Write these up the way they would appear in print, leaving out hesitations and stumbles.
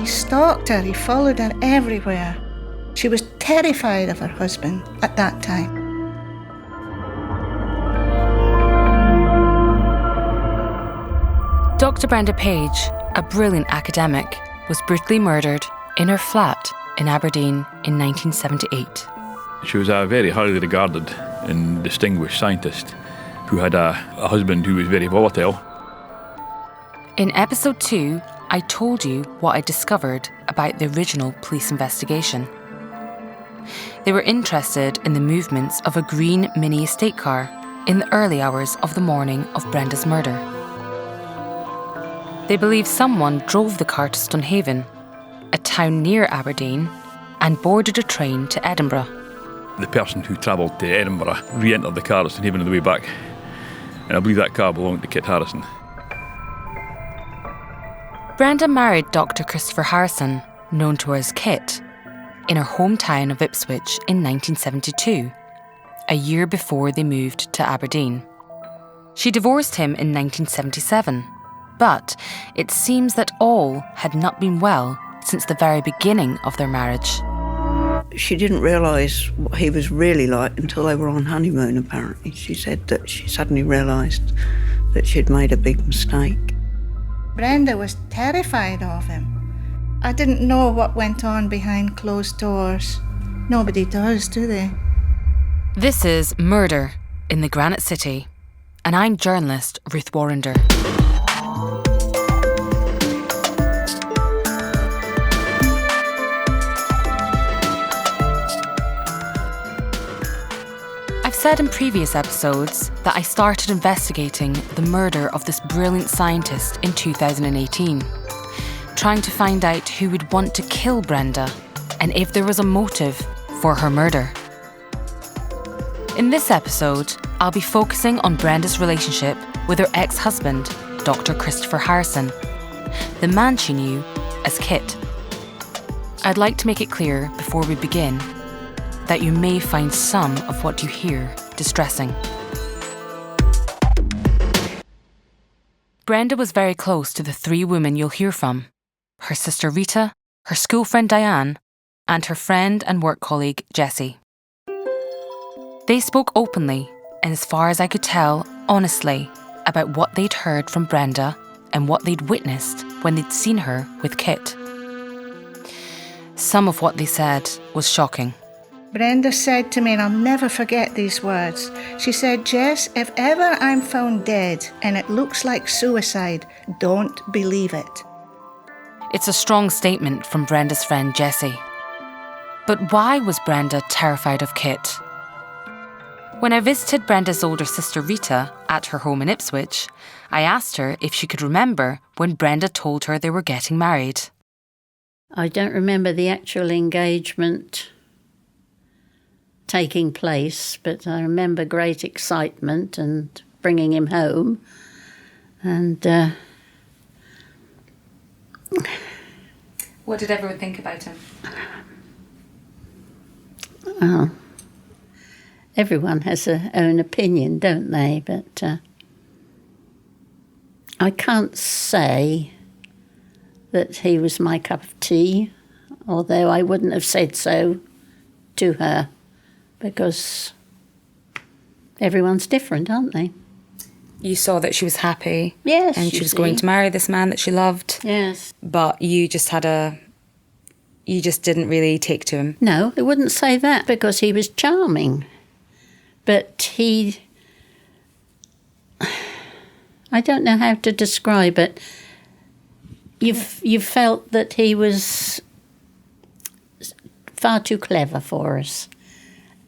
He stalked her, he followed her everywhere. She was terrified of her husband at that time. Dr Brenda Page, a brilliant academic, was brutally murdered in her flat in Aberdeen in 1978. She was a very highly regarded and distinguished scientist who had a husband who was very volatile. In episode 2, I told you what I discovered about the original police investigation. They were interested in the movements of a green mini estate car in the early hours of the morning of Brenda's murder. They believe someone drove the car to Stonehaven, a town near Aberdeen, and boarded a train to Edinburgh. The person who travelled to Edinburgh re-entered the car at Stonehaven on the way back, and I believe that car belonged to Kit Harrisson. Brenda married Dr Christopher Harrisson, known to her as Kit, in her hometown of Ipswich in 1972, a year before they moved to Aberdeen. She divorced him in 1977, but it seems that all had not been well since the very beginning of their marriage. She didn't realise what he was really like until they were on honeymoon, apparently. She said that she suddenly realised that she'd made a big mistake. Brenda was terrified of him. I didn't know what went on behind closed doors. Nobody does, do they? This is Murder in the Granite City, and I'm journalist Ruth Warrander. I've said in previous episodes that I started investigating the murder of this brilliant scientist in 2018, trying to find out who would want to kill Brenda and if there was a motive for her murder. In this episode, I'll be focusing on Brenda's relationship with her ex-husband, Dr Christopher Harrisson, the man she knew as Kit. I'd like to make it clear before we begin that you may find some of what you hear distressing. Brenda was very close to the 3 women you'll hear from: her sister Rita, her school friend Diane, and her friend and work colleague Jessie. They spoke openly, and as far as I could tell, honestly, about what they'd heard from Brenda and what they'd witnessed when they'd seen her with Kit. Some of what they said was shocking. Brenda said to me, and I'll never forget these words, she said, "Jess, if ever I'm found dead and it looks like suicide, don't believe it." It's a strong statement from Brenda's friend Jessie. But why was Brenda terrified of Kit? When I visited Brenda's older sister Rita at her home in Ipswich, I asked her if she could remember when Brenda told her they were getting married. I don't remember the actual engagement taking place, but I remember great excitement and bringing him home. And what did everyone think about him? Oh, everyone has their own opinion, don't they? But I can't say that he was my cup of tea, although I wouldn't have said so to her, because everyone's different, aren't they? You saw that she was happy. Yes. And she was going to marry this man that she loved. Yes. But you just didn't really take to him. No, I wouldn't say that, because he was charming. But I don't know how to describe it. You felt that he was far too clever for us.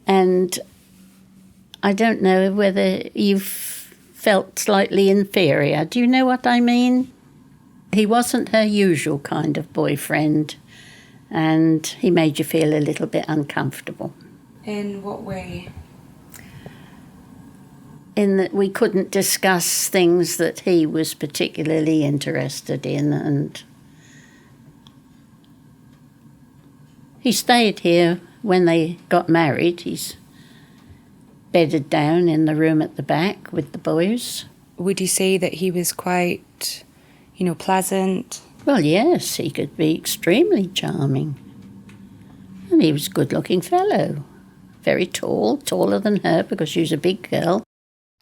And I don't know whether you felt slightly inferior. Do you know what I mean? He wasn't her usual kind of boyfriend, and he made you feel a little bit uncomfortable. In what way? In that we couldn't discuss things that he was particularly interested in, and he stayed here when they got married. He's bedded down in the room at the back with the boys. Would you say that he was quite, pleasant? Well, yes, he could be extremely charming. And he was a good-looking fellow. Very tall, taller than her because she was a big girl.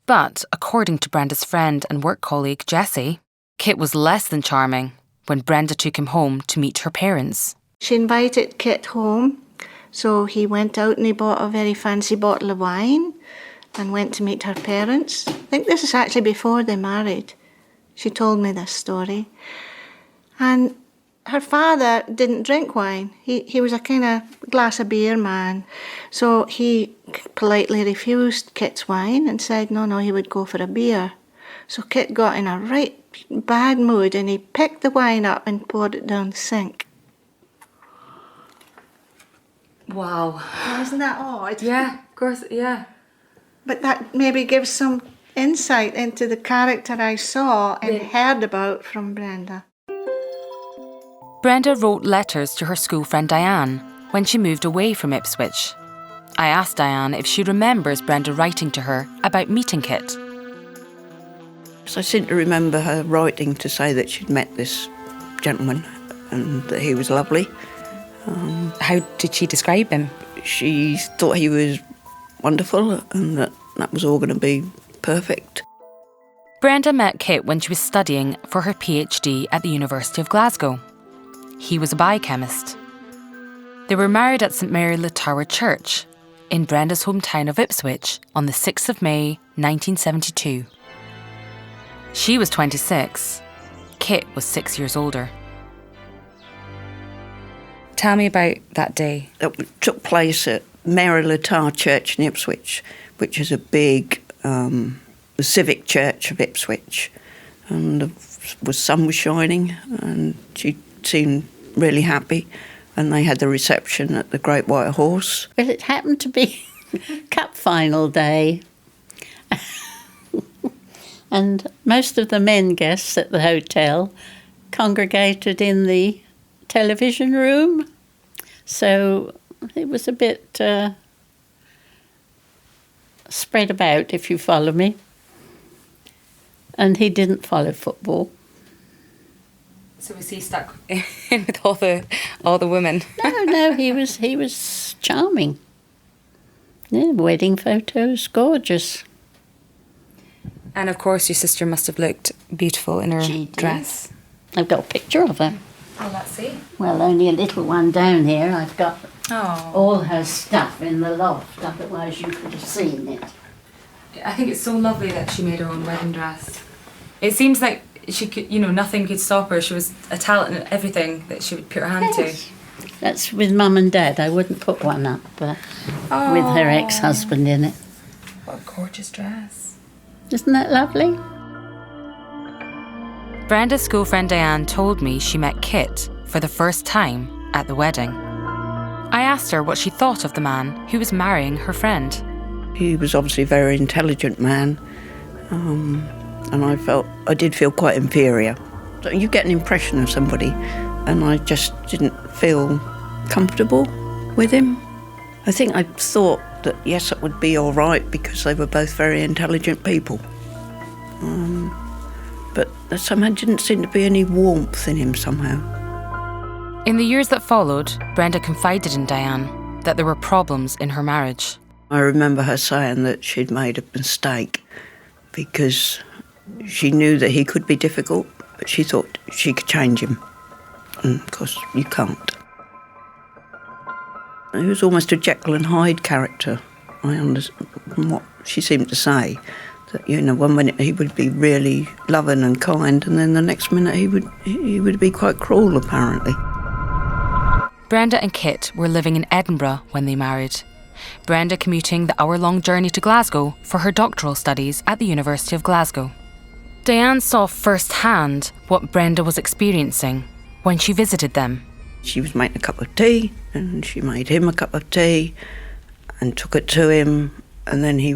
But according to Brenda's friend and work colleague Jessie, Kit was less than charming when Brenda took him home to meet her parents. She invited Kit home, so he went out and he bought a very fancy bottle of wine and went to meet her parents. I think this is actually before they married. She told me this story. And her father didn't drink wine. He was a kind of glass of beer man. So he politely refused Kit's wine and said no, he would go for a beer. So Kit got in a right bad mood and he picked the wine up and poured it down the sink. Wow. Isn't that odd? Yeah, of course, yeah. But that maybe gives some insight into the character I saw and heard about from Brenda. Brenda wrote letters to her school friend Diane when she moved away from Ipswich. I asked Diane if she remembers Brenda writing to her about meeting Kit. So I seem to remember her writing to say that she'd met this gentleman and that he was lovely. How did she describe him? She thought he was wonderful and that was all going to be perfect. Brenda met Kit when she was studying for her PhD at the University of Glasgow. He was a biochemist. They were married at St Mary Le Tower Church in Brenda's hometown of Ipswich on the 6th of May 1972. She was 26. Kit was 6 years older. Tell me about that day. It took place at Mary Le Tower Church in Ipswich, which is a big civic church of Ipswich. And the sun was shining and she seemed really happy, and they had the reception at the Great White Horse. Well, it happened to be cup final day. And most of the men guests at the hotel congregated in the television room. So it was a bit spread about, if you follow me. And he didn't follow football. So was he stuck in with all the women? No, he was charming. Yeah, wedding photos, gorgeous. And of course your sister must have looked beautiful in her dress. I've got a picture of her. Oh, let's see. Well, only a little one down here. I've got Oh. all her stuff in the loft, otherwise you could have seen it. I think it's so lovely that she made her own wedding dress. It seems like she could, nothing could stop her. She was a talent in everything that she would put her hand to. That's with Mum and Dad. I wouldn't put one up with her ex-husband in it. What a gorgeous dress. Isn't that lovely? Brenda's school friend Diane told me she met Kit for the first time at the wedding. I asked her what she thought of the man who was marrying her friend. He was obviously a very intelligent man, and I did feel quite inferior. So you get an impression of somebody, and I just didn't feel comfortable with him. I think I thought that, yes, it would be all right because they were both very intelligent people. But there somehow didn't seem to be any warmth in him somehow. In the years that followed, Brenda confided in Diane that there were problems in her marriage. I remember her saying that she'd made a mistake because she knew that he could be difficult, but she thought she could change him. And of course, you can't. He was almost a Jekyll and Hyde character, I understand from what she seemed to say. That, one minute he would be really loving and kind, and then the next minute he would be quite cruel, apparently. Brenda and Kit were living in Edinburgh when they married. Brenda commuting the hour-long journey to Glasgow for her doctoral studies at the University of Glasgow. Diane saw firsthand what Brenda was experiencing when she visited them. She was making a cup of tea, and she made him a cup of tea and took it to him, and then he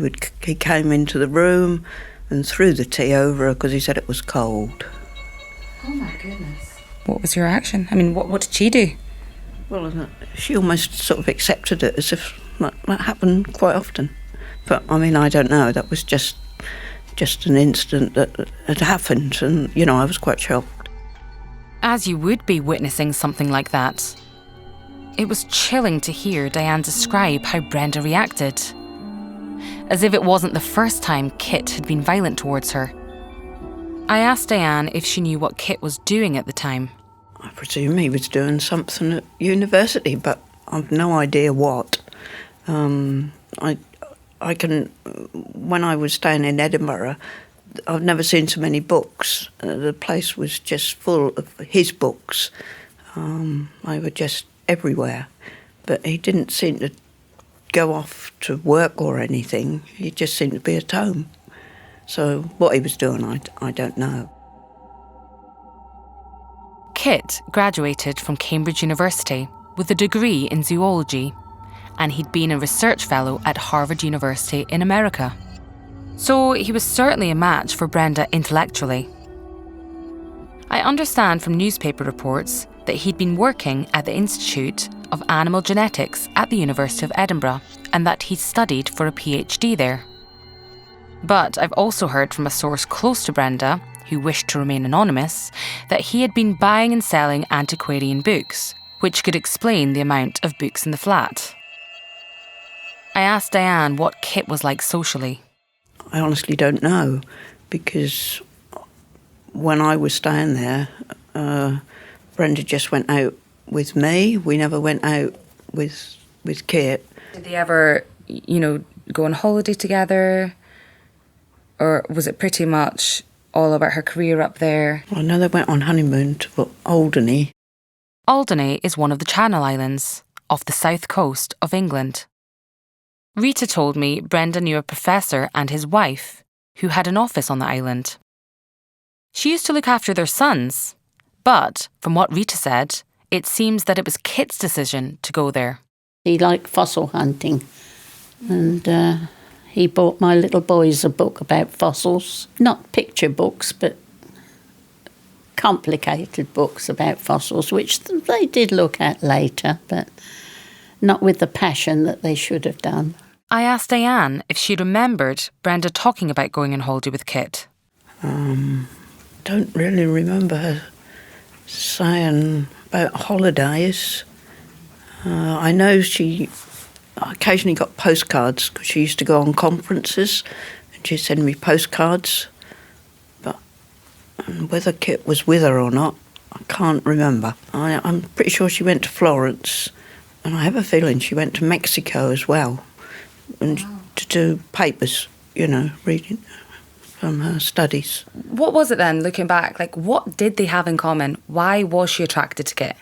came into the room and threw the tea over her because he said it was cold. Oh my goodness. What was your reaction? I mean, what did she do? Well, she almost sort of accepted it as if that happened quite often. But, I don't know. That was just an incident that had happened, and, I was quite shocked. As you would be witnessing something like that. It was chilling to hear Diane describe how Brenda reacted. As if it wasn't the first time Kit had been violent towards her. I asked Diane if she knew what Kit was doing at the time. I presume he was doing something at university, but I've no idea what. I can, when I was staying in Edinburgh, I've never seen so many books. The place was just full of his books. They were just everywhere. But he didn't seem to go off to work or anything. He just seemed to be at home. So what he was doing, I don't know. Kit graduated from Cambridge University with a degree in zoology, and he'd been a research fellow at Harvard University in America. So he was certainly a match for Brenda intellectually. I understand from newspaper reports that he'd been working at the Institute of Animal Genetics at the University of Edinburgh and that he'd studied for a PhD there. But I've also heard from a source close to Brenda, who wished to remain anonymous, that he had been buying and selling antiquarian books, which could explain the amount of books in the flat. I asked Diane what Kit was like socially. I honestly don't know, because when I was staying there, Brenda just went out with me. We never went out with Kit. Did they ever, go on holiday together? Or was it pretty much all about her career up there? I know they went on honeymoon to Alderney. Alderney is one of the Channel Islands, off the south coast of England. Rita told me Brenda knew a professor and his wife, who had an office on the island. She used to look after their sons, but from what Rita said, it seems that it was Kit's decision to go there. He liked fossil hunting, and he bought my little boys a book about fossils. Not picture books, but complicated books about fossils, which they did look at later, but not with the passion that they should have done. I asked Diane if she remembered Brenda talking about going on holiday with Kit. Don't really remember her saying about holidays. I know she occasionally got postcards because she used to go on conferences and she'd send me postcards. But whether Kit was with her or not, I can't remember. I'm pretty sure she went to Florence, and I have a feeling she went to Mexico as well, and to do papers, reading from her studies. What was it then, looking back? What did they have in common? Why was she attracted to Kit?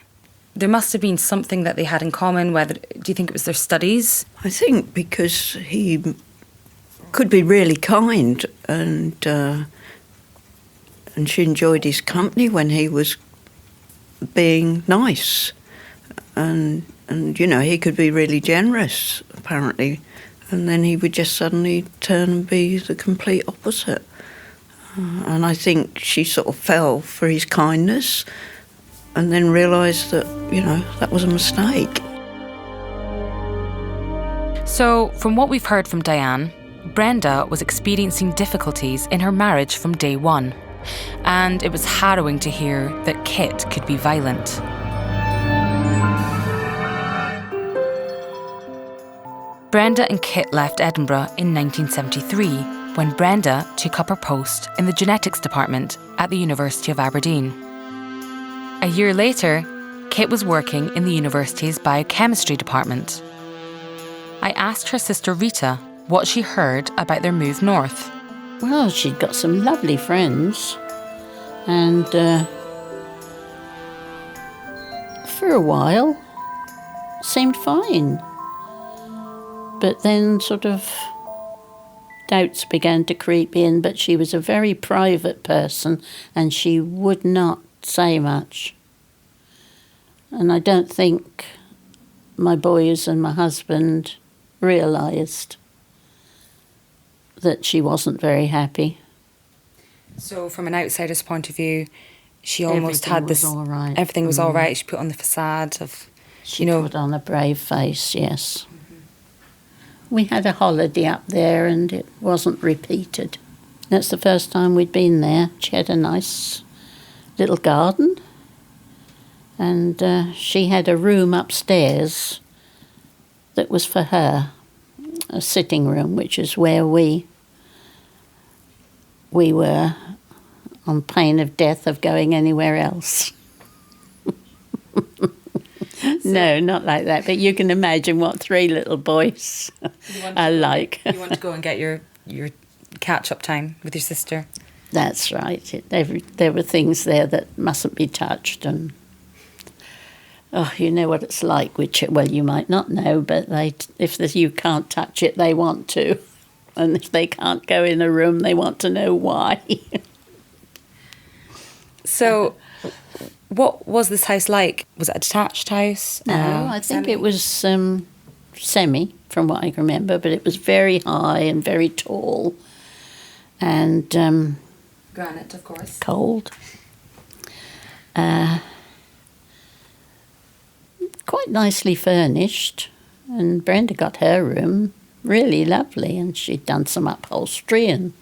There must have been something that they had in common. Do you think it was their studies? I think because he could be really kind, and she enjoyed his company when he was being nice, and he could be really generous apparently, and then he would just suddenly turn and be the complete opposite. And I think she sort of fell for his kindness and then realised that, that was a mistake. So, from what we've heard from Diane, Brenda was experiencing difficulties in her marriage from day one, and it was harrowing to hear that Kit could be violent. Brenda and Kit left Edinburgh in 1973 when Brenda took up her post in the genetics department at the University of Aberdeen. A year later, Kit was working in the university's biochemistry department. I asked her sister Rita what she heard about their move north. Well, she'd got some lovely friends, and for a while seemed fine. But then sort of doubts began to creep in, but she was a very private person and she would not say much. And I don't think my boys and my husband realised that she wasn't very happy. So from an outsider's point of view, she almost Everything had was this... all right. Everything was all right. She put on the facade of... She put on a brave face, yes. We had a holiday up there and it wasn't repeated. That's the first time we'd been there. She had a nice little garden And she had a room upstairs that was for her, a sitting room, which is where we were on pain of death of going anywhere else. No, not like that, but you can imagine what 3 little boys are like. You want to go and get your catch-up time with your sister? That's right. There were things there that mustn't be touched, and you know what it's like. Well, you might not know, but you can't touch it, they want to, and if they can't go in a room, they want to know why. So, what was this house like? Was it a detached house? No, I think it was semi, from what I can remember, but it was very high and very tall, and granite, of course. Cold. Quite nicely furnished, and Brenda got her room really lovely, and she'd done some upholstery and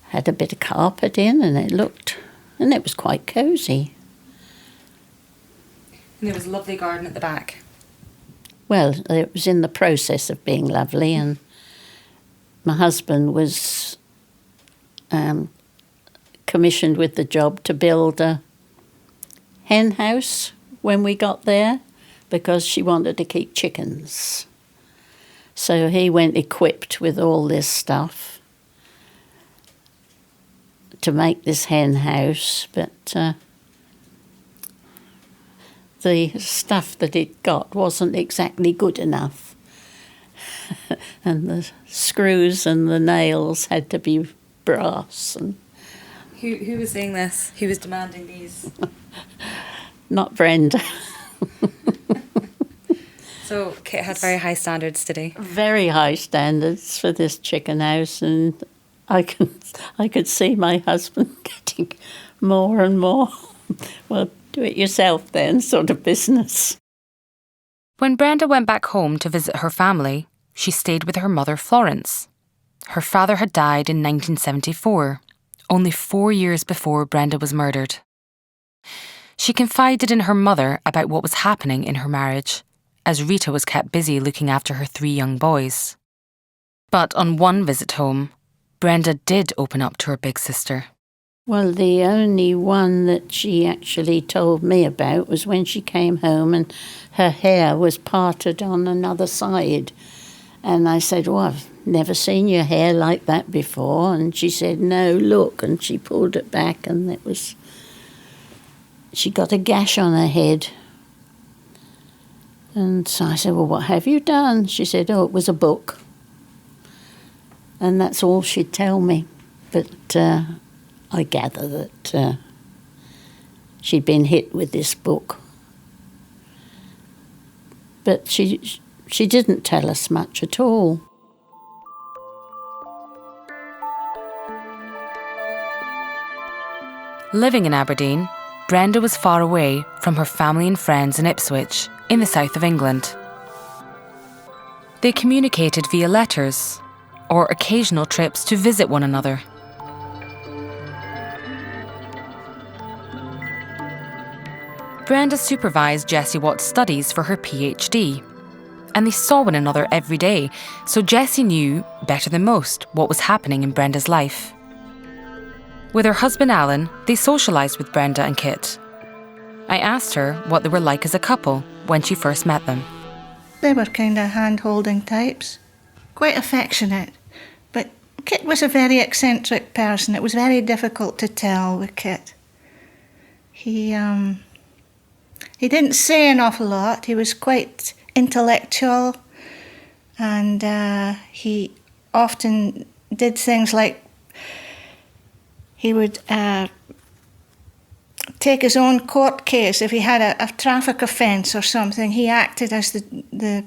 had a bit of carpet in, and it was quite cosy. And there was a lovely garden at the back. Well, it was in the process of being lovely, and my husband was commissioned with the job to build a hen house when we got there, because she wanted to keep chickens. So he went equipped with all this stuff to make this hen house, but the stuff that it got wasn't exactly good enough. And the screws and the nails had to be brass. And Who was saying this? Who was demanding these? not Brenda. So Kit had very high standards, did he? Very high standards for this chicken house, and I could see my husband getting more and more, well, do it yourself then sort of business. When Brenda went back home to visit her family, she stayed with her mother Florence. Her father had died in 1974, only 4 years before Brenda was murdered. She confided in her mother about what was happening in her marriage, as Rita was kept busy looking after her 3 young boys. But on one visit home, Brenda did open up to her big sister. Well, the only one that she actually told me about was when she came home and her hair was parted on another side. And I said, well, I've never seen your hair like that before. And she said, no, look. And she pulled it back, and she got a gash on her head. And so I said, well, what have you done? She said, oh, it was a book. And that's all she'd tell me. But I gather that she'd been hit with this book. But she didn't tell us much at all. Living in Aberdeen, Brenda was far away from her family and friends in Ipswich, in the south of England. They communicated via letters or occasional trips to visit one another. Brenda supervised Jessie Watt's studies for her PhD, and they saw one another every day, so Jessie knew, better than most, what was happening in Brenda's life. With her husband Alan, they socialised with Brenda and Kit. I asked her what they were like as a couple when she first met them. They were kind of hand-holding types, quite affectionate. But Kit was a very eccentric person. It was very difficult to tell with Kit. He didn't say an awful lot. He was quite intellectual, and he often did things like he would take his own court case. If he had a traffic offence or something, he acted as the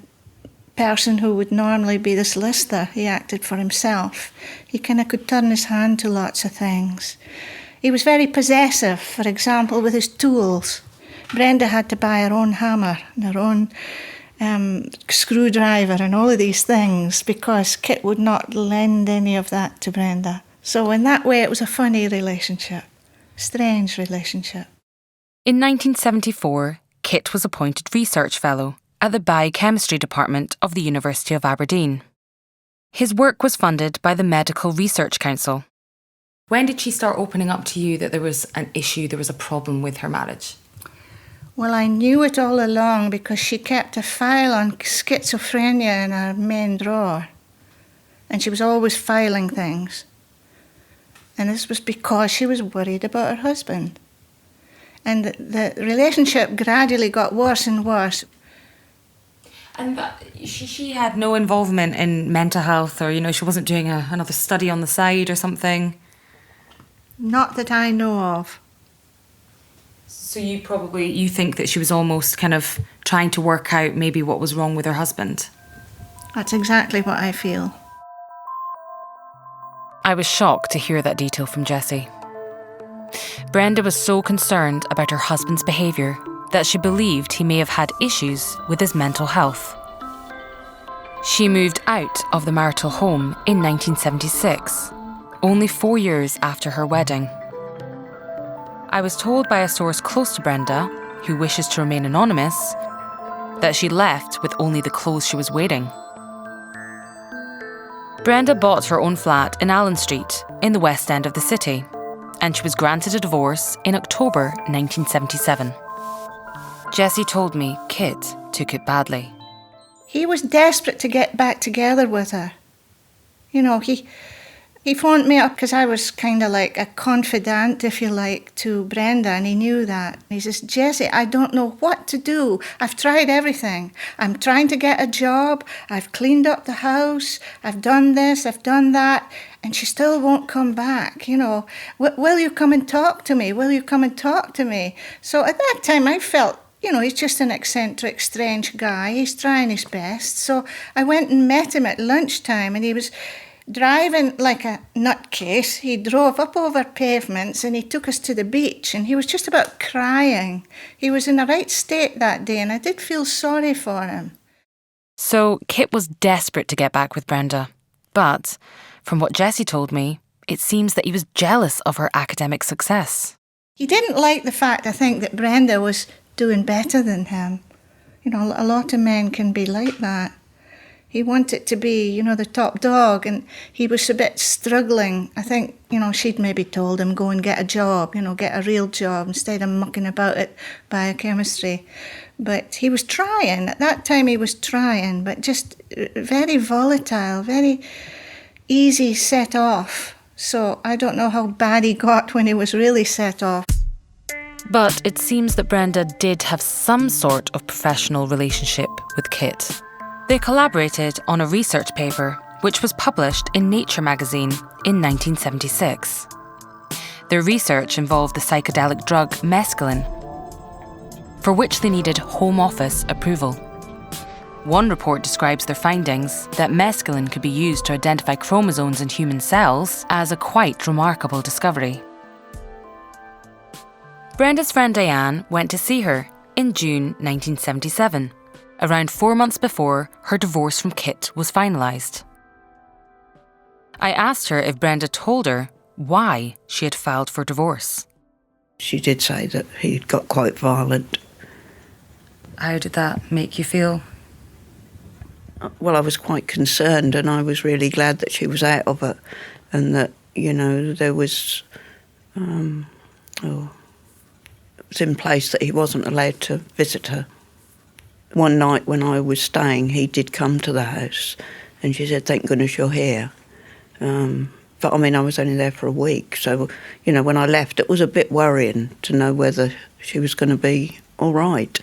person who would normally be the solicitor. He acted for himself. He kind of could turn his hand to lots of things. He was very possessive, for example, with his tools. Brenda had to buy her own hammer and her own screwdriver and all of these things because Kit would not lend any of that to Brenda. So in that way, it was a funny relationship, strange relationship. In 1974, Kit was appointed Research Fellow at the Biochemistry Department of the University of Aberdeen. His work was funded by the Medical Research Council. When did she start opening up to you that there was an issue, there was a problem with her marriage? Well, I knew it all along because she kept a file on schizophrenia in her main drawer. And she was always filing things. And this was because she was worried about her husband. And the relationship gradually got worse and worse. And she had no involvement in mental health, or, she wasn't doing another study on the side or something? Not that I know of. So you think that she was almost kind of trying to work out maybe what was wrong with her husband? That's exactly what I feel. I was shocked to hear that detail from Jessie. Brenda was so concerned about her husband's behaviour that she believed he may have had issues with his mental health. She moved out of the marital home in 1976, only 4 years after her wedding. I was told by a source close to Brenda, who wishes to remain anonymous, that she left with only the clothes she was wearing. Brenda bought her own flat in Allen Street in the west end of the city, and she was granted a divorce in October 1977. Jessie told me Kit took it badly. He was desperate to get back together with her. He phoned me up because I was kind of like a confidant, if you like, to Brenda, and he knew that. He says, Jessie, I don't know what to do. I've tried everything. I'm trying to get a job. I've cleaned up the house. I've done this, I've done that. And she still won't come back, Will you come and talk to me? Will you come and talk to me? So at that time I felt, he's just an eccentric, strange guy. He's trying his best. So I went and met him at lunchtime, and he was driving like a nutcase. He drove up over pavements and he took us to the beach, and he was just about crying. He was in a right state that day, and I did feel sorry for him. So Kit was desperate to get back with Brenda. But from what Jessie told me, it seems that he was jealous of her academic success. He didn't like the fact, I think, that Brenda was doing better than him. A lot of men can be like that. He wanted to be, the top dog, and he was a bit struggling. I think, she'd maybe told him, go and get a job, get a real job instead of mucking about at biochemistry. But he was trying. At that time he was trying, but just very volatile, very easy set off. So I don't know how bad he got when he was really set off. But it seems that Brenda did have some sort of professional relationship with Kit. They collaborated on a research paper which was published in Nature magazine in 1976. Their research involved the psychedelic drug mescaline, for which they needed Home Office approval. One report describes their findings that mescaline could be used to identify chromosomes in human cells as a quite remarkable discovery. Brenda's friend Diane went to see her in June 1977, around 4 months before her divorce from Kit was finalised. I asked her if Brenda told her why she had filed for divorce. She did say that he'd got quite violent. How did that make you feel? Well, I was quite concerned, and I was really glad that she was out of it, and that, there was... it was in place that he wasn't allowed to visit her. One night when I was staying, he did come to the house, and she said, thank goodness you're here. But I was only there for a week, so, when I left, it was a bit worrying to know whether she was going to be all right.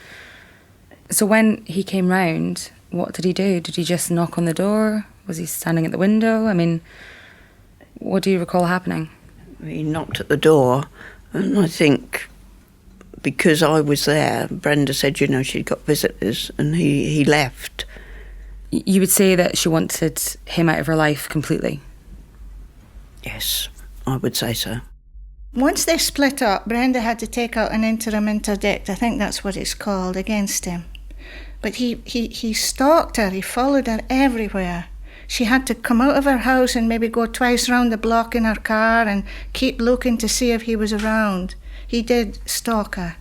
So when he came round, what did he do? Did he just knock on the door? Was he standing at the window? What do you recall happening? He knocked at the door, and I think because I was there, Brenda said, she'd got visitors, and he left. You would say that she wanted him out of her life completely? Yes, I would say so. Once they split up, Brenda had to take out an interim interdict, I think that's what it's called, against him. But he stalked her, he followed her everywhere. She had to come out of her house and maybe go twice round the block in her car and keep looking to see if he was around. He did stalk her.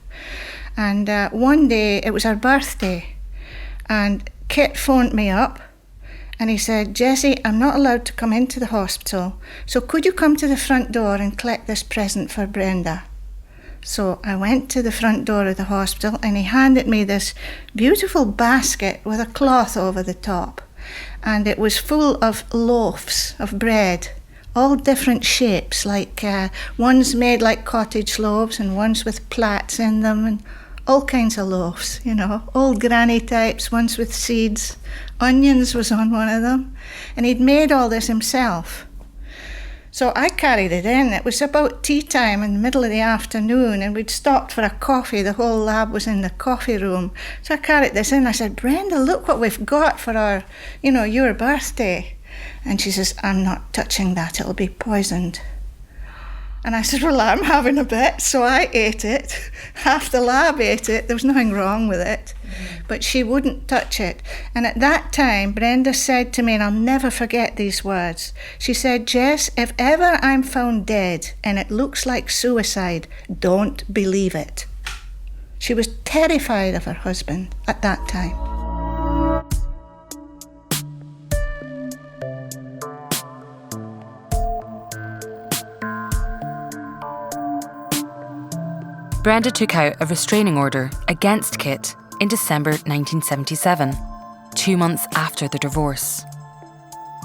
And one day, it was her birthday, and Kit phoned me up, and he said, Jessie, I'm not allowed to come into the hospital, so could you come to the front door and collect this present for Brenda? So I went to the front door of the hospital, and he handed me this beautiful basket with a cloth over the top, and it was full of loaves of bread, all different shapes, like ones made like cottage loaves and ones with plaits in them, and all kinds of loaves, old granny types, ones with seeds. Onions was on one of them, and he'd made all this himself. So I carried it in. It was about tea time in the middle of the afternoon, and we'd stopped for a coffee. The whole lab was in the coffee room. So I carried this in. I said, Brenda, look what we've got for our, your birthday. And she says, I'm not touching that. It'll be poisoned. And I said, well, I'm having a bit. So I ate it. Half the lab ate it. There was nothing wrong with it. But she wouldn't touch it. And at that time, Brenda said to me, and I'll never forget these words, she said, Jess, if ever I'm found dead and it looks like suicide, don't believe it. She was terrified of her husband at that time. Brenda took out a restraining order against Kit in December 1977, 2 months after the divorce.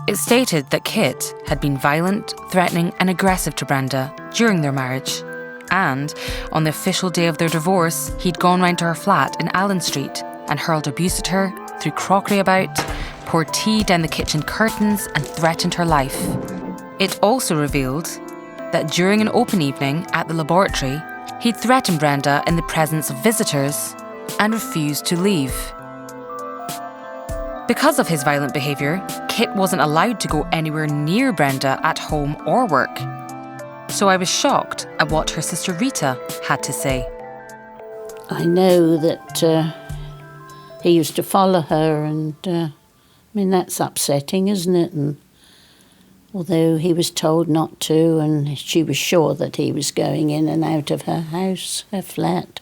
It stated that Kit had been violent, threatening and aggressive to Brenda during their marriage, and on the official day of their divorce, he'd gone round to her flat in Allen Street and hurled abuse at her, threw crockery about, poured tea down the kitchen curtains and threatened her life. It also revealed that during an open evening at the laboratory, he'd threatened Brenda in the presence of visitors and refused to leave. Because of his violent behaviour, Kit wasn't allowed to go anywhere near Brenda at home or work. So I was shocked at what her sister Rita had to say. I know that he used to follow her, and that's upsetting, isn't it? And although he was told not to, and she was sure that he was going in and out of her house, her flat.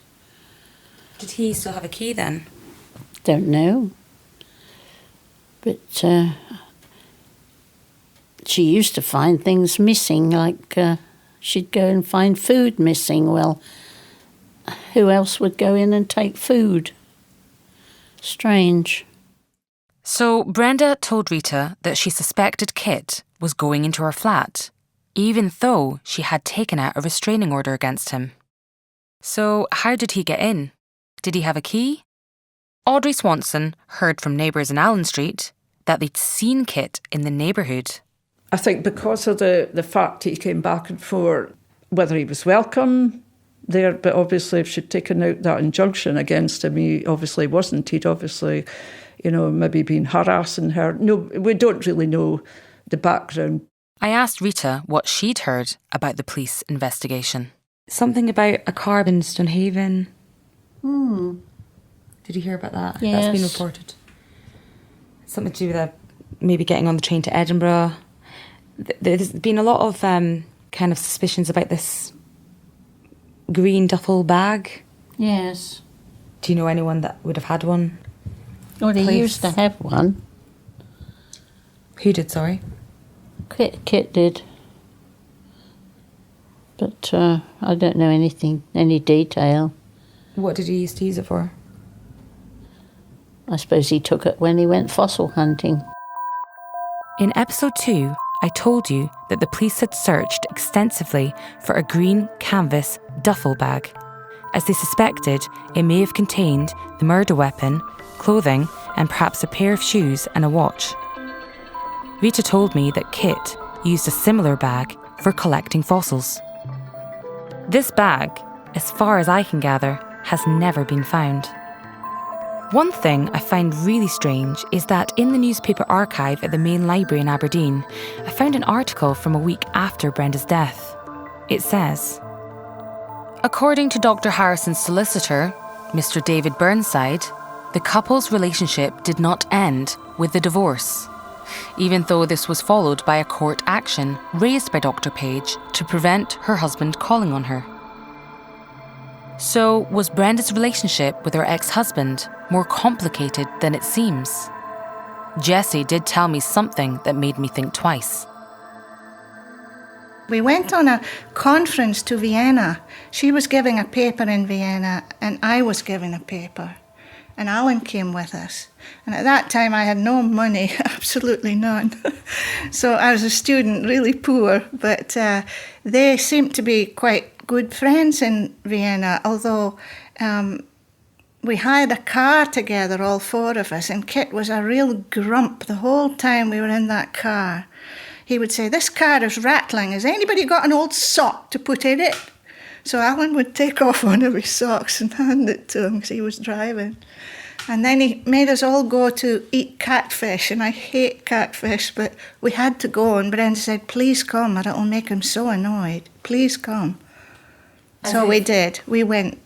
Did he still have a key then? Don't know. But she used to find things missing, like she'd go and find food missing. Well, who else would go in and take food? Strange. So Brenda told Rita that she suspected Kit was going into her flat, even though she had taken out a restraining order against him. So how did he get in? Did he have a key? Audrey Swanson heard from neighbours in Allen Street that they'd seen Kit in the neighbourhood. I think because of the fact that he came back and forth, whether he was welcome there, but obviously if she'd taken out that injunction against him, he obviously wasn't. He'd obviously, maybe been harassing her. No, we don't really know the background. I asked Rita what she'd heard about the police investigation. Something about a car in Stonehaven. Did you hear about that? Yes. That's been reported. Something to do with maybe getting on the train to Edinburgh. There's been a lot of kind of suspicions about this green duffel bag. Yes. Do you know anyone that would have had one? Well, he used to have one. Who did, sorry? Kit did. But I don't know any detail. What did he used to use it for? I suppose he took it when he went fossil hunting. In episode 2, I told you that the police had searched extensively for a green canvas duffel bag, as they suspected it may have contained the murder weapon, clothing, and perhaps a pair of shoes and a watch. Rita told me that Kit used a similar bag for collecting fossils. This bag, as far as I can gather, has never been found. One thing I find really strange is that in the newspaper archive at the main library in Aberdeen, I found an article from a week after Brenda's death. It says, according to Dr Harrisson's solicitor, Mr David Burnside, the couple's relationship did not end with the divorce, even though this was followed by a court action raised by Dr Page to prevent her husband calling on her. So, was Brenda's relationship with her ex-husband more complicated than it seems? Jessie did tell me something that made me think twice. We went on a conference to Vienna. She was giving a paper in Vienna and I was giving a paper. And Alan came with us. And at that time I had no money, absolutely none. So I was a student, really poor, but they seemed to be quite good friends in Vienna, although we hired a car together, all four of us, and Kit was a real grump the whole time we were in that car. He would say, "This car is rattling. Has anybody got an old sock to put in it?" So Alan would take off one of his socks and hand it to him because he was driving. And then he made us all go to eat catfish, and I hate catfish, but we had to go. And Brenda said, "Please come, or it'll make him so annoyed. Please come." So we did. We went.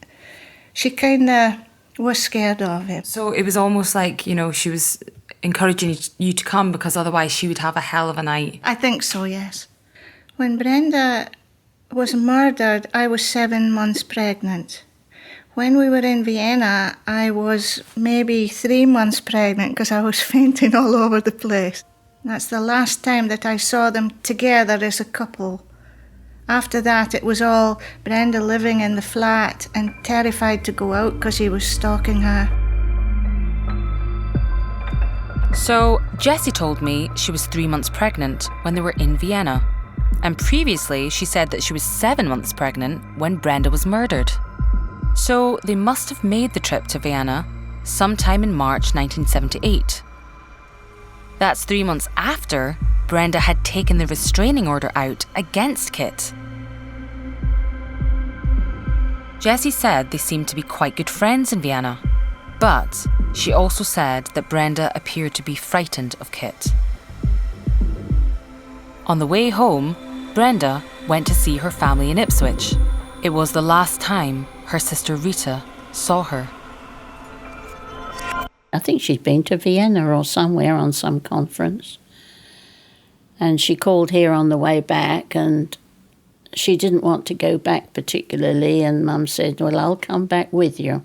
She kind of was scared of it. So it was almost like, she was encouraging you to come because otherwise she would have a hell of a night. I think so, yes. When Brenda was murdered, I was 7 months pregnant. When we were in Vienna, I was maybe 3 months pregnant because I was fainting all over the place. That's the last time that I saw them together as a couple. After that, it was all Brenda living in the flat and terrified to go out because he was stalking her. So, Jessie told me she was 3 months pregnant when they were in Vienna. And previously, she said that she was 7 months pregnant when Brenda was murdered. So, they must have made the trip to Vienna sometime in March 1978. That's 3 months after Brenda had taken the restraining order out against Kit. Jessie said they seemed to be quite good friends in Vienna, but she also said that Brenda appeared to be frightened of Kit. On the way home, Brenda went to see her family in Ipswich. It was the last time her sister Rita saw her. I think she'd been to Vienna or somewhere on some conference. And she called here on the way back, and she didn't want to go back particularly, and Mum said, "Well, I'll come back with you."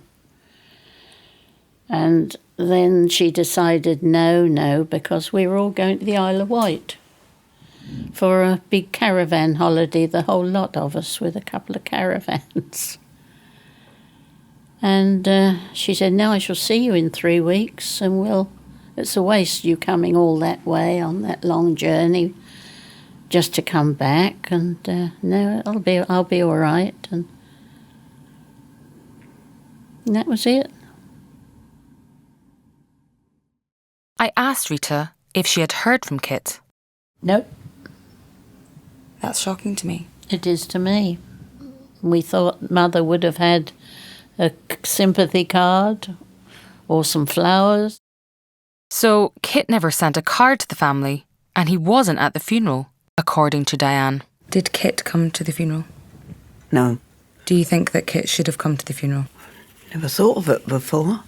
And then she decided no, because we were all going to the Isle of Wight for a big caravan holiday, the whole lot of us, with a couple of caravans. And she said, "No, I shall see you in 3 weeks, and it's a waste you coming all that way on that long journey just to come back, and no, I'll be all right." And that was it. I asked Rita if she had heard from Kit. Nope. That's shocking to me. It is to me. We thought Mother would have had a sympathy card or some flowers. So Kit never sent a card to the family, and he wasn't at the funeral, according to Diane. Did Kit come to the funeral? No. Do you think that Kit should have come to the funeral? Never thought of it before.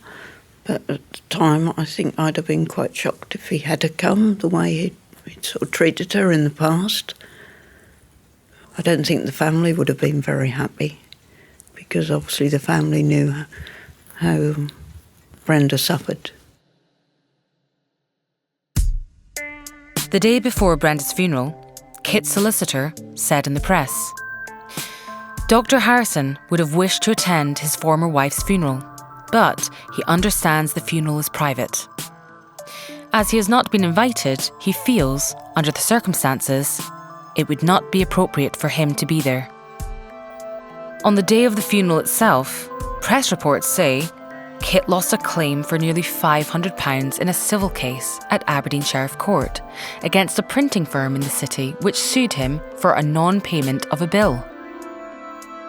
But at the time, I think I'd have been quite shocked if he had come, the way he'd sort of treated her in the past. I don't think the family would have been very happy, because obviously the family knew how Brenda suffered. The day before Brenda's funeral, Kit's solicitor said in the press, Dr Harrisson would have wished to attend his former wife's funeral, but he understands the funeral is private. As he has not been invited, he feels, under the circumstances, it would not be appropriate for him to be there. On the day of the funeral itself, press reports say Kit lost a claim for nearly £500 in a civil case at Aberdeen Sheriff Court against a printing firm in the city which sued him for a non-payment of a bill.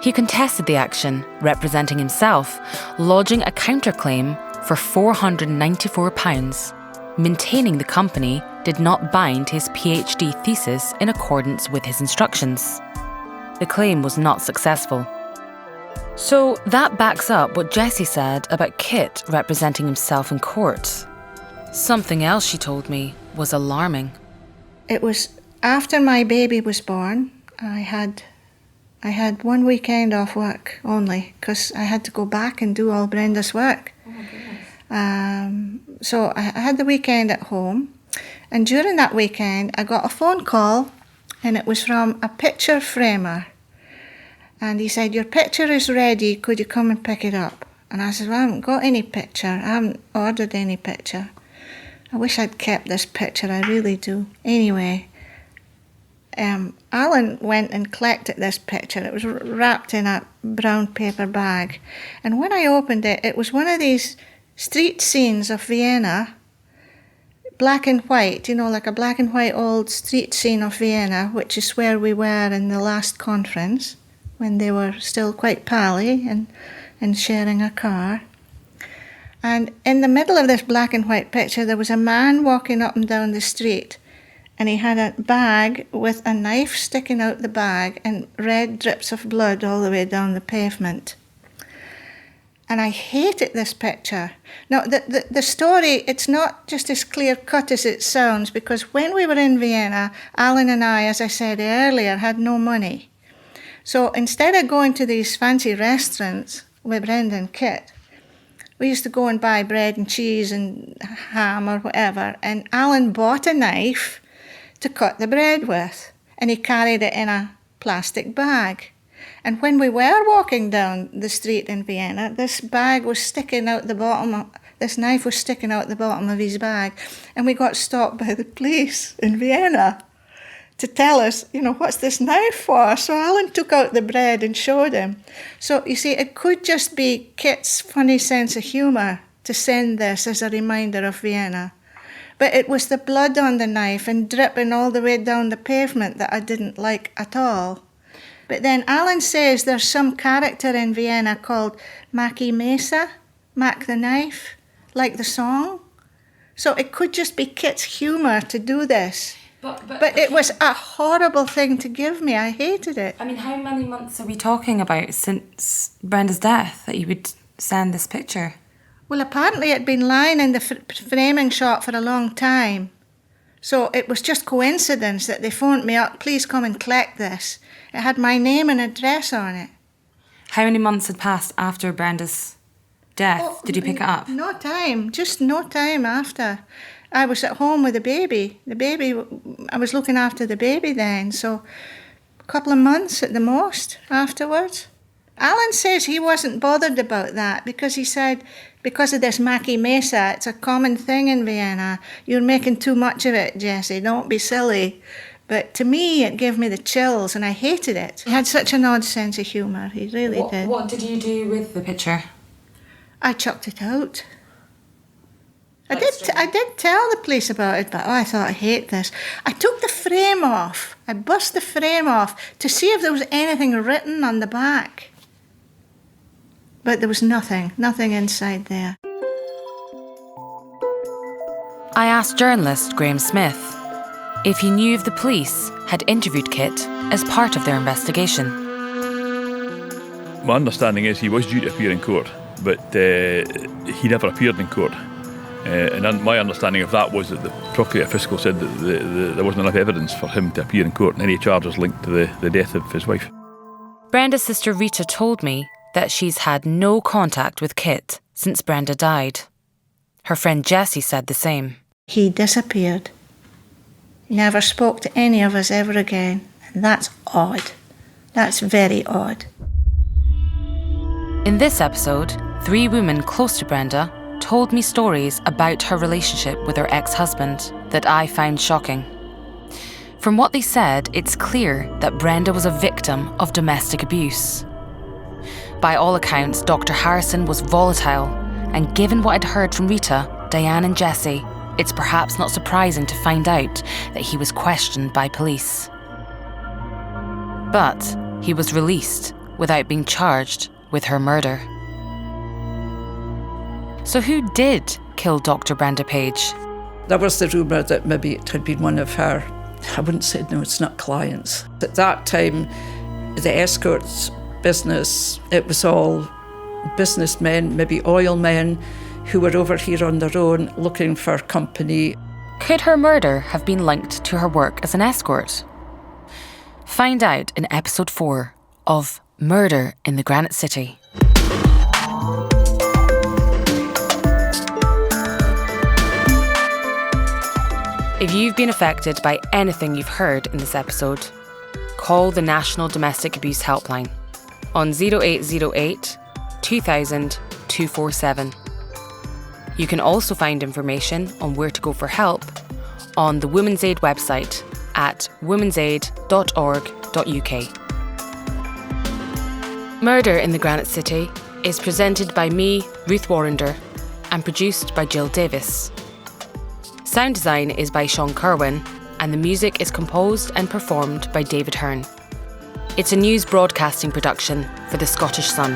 He contested the action, representing himself, lodging a counterclaim for £494, maintaining the company did not bind his PhD thesis in accordance with his instructions. The claim was not successful. So that backs up what Jessie said about Kit representing himself in court. Something else she told me was alarming. It was after my baby was born. I had I had one weekend off work only because I had to go back and do all Brenda's work. Oh my goodness. So I had the weekend at home, and during that weekend I got a phone call, and it was from a picture framer. And he said, "Your picture is ready, could you come and pick it up?" And I said, "Well, I haven't got any picture, I haven't ordered any picture. I wish I'd kept this picture, I really do." Anyway, Alan went and collected this picture. It was wrapped in a brown paper bag. And when I opened it, it was one of these street scenes of Vienna, black and white, like a black and white old street scene of Vienna, which is where we were in the last conference, when they were still quite pally and sharing a car. And in the middle of this black and white picture, there was a man walking up and down the street, and he had a bag with a knife sticking out the bag and red drips of blood all the way down the pavement. And I hated this picture. Now, the story, it's not just as clear-cut as it sounds, because when we were in Vienna, Alan and I, as I said earlier, had no money. So instead of going to these fancy restaurants with Brenda and Kit, we used to go and buy bread and cheese and ham or whatever, and Alan bought a knife to cut the bread with, and he carried it in a plastic bag. And when we were walking down the street in Vienna, this bag was sticking out the bottom, this knife was sticking out the bottom of his bag, and we got stopped by the police in Vienna to tell us, what's this knife for? So Alan took out the bread and showed him. So, you see, it could just be Kit's funny sense of humour to send this as a reminder of Vienna. But it was the blood on the knife and dripping all the way down the pavement that I didn't like at all. But then Alan says there's some character in Vienna called Mackie Mesa, Mac the Knife, like the song. So it could just be Kit's humour to do this. But it was a horrible thing to give me. I hated it. I mean, how many months are we talking about since Brenda's death that you would send this picture? Well, apparently it'd been lying in the framing shop for a long time. So it was just coincidence that they phoned me up, "Please come and collect this." It had my name and address on it. How many months had passed after Brenda's death? Did you pick it up? No time, just no time after. I was at home with the baby. I was looking after the baby then, so a couple of months at the most afterwards. Alan says he wasn't bothered about that because he said, because of this Mackie Mesa, it's a common thing in Vienna. "You're making too much of it, Jessie, don't be silly." But to me, it gave me the chills, and I hated it. He had such an odd sense of humour, he really did. What did you do with the picture? I chucked it out. I did tell the police about it, but I thought, I hate this. I took the frame off. I bust the frame off to see if there was anything written on the back. But there was nothing inside there. I asked journalist Graham Smith if he knew if the police had interviewed Kit as part of their investigation. My understanding is he was due to appear in court, but he never appeared in court. And my understanding of that was that the Procurator Fiscal said that there wasn't enough evidence for him to appear in court and any charges linked to the death of his wife. Brenda's sister Rita told me that she's had no contact with Kit since Brenda died. Her friend Jessie said the same. He disappeared. He never spoke to any of us ever again. And that's odd. That's very odd. In this episode, 3 women close to Brenda told me stories about her relationship with her ex-husband that I found shocking. From what they said, it's clear that Brenda was a victim of domestic abuse. By all accounts, Dr Harrisson was volatile, and given what I'd heard from Rita, Diane and Jessie, it's perhaps not surprising to find out that he was questioned by police. But he was released without being charged with her murder. So who did kill Dr Brenda Page? There was the rumour that maybe it had been one of her, I wouldn't say, no, it's not clients. At that time, the escorts business, it was all businessmen, maybe oil men, who were over here on their own looking for company. Could her murder have been linked to her work as an escort? Find out in episode 4 of Murder in the Granite City. If you've been affected by anything you've heard in this episode, call the National Domestic Abuse Helpline on 0808 2000 247. You can also find information on where to go for help on the Women's Aid website at womensaid.org.uk. Murder in the Granite City is presented by me, Ruth Warrander, and produced by Jill Davis. Sound design is by Sean Kerwin, and the music is composed and performed by David Hearn. It's a news broadcasting production for the Scottish Sun.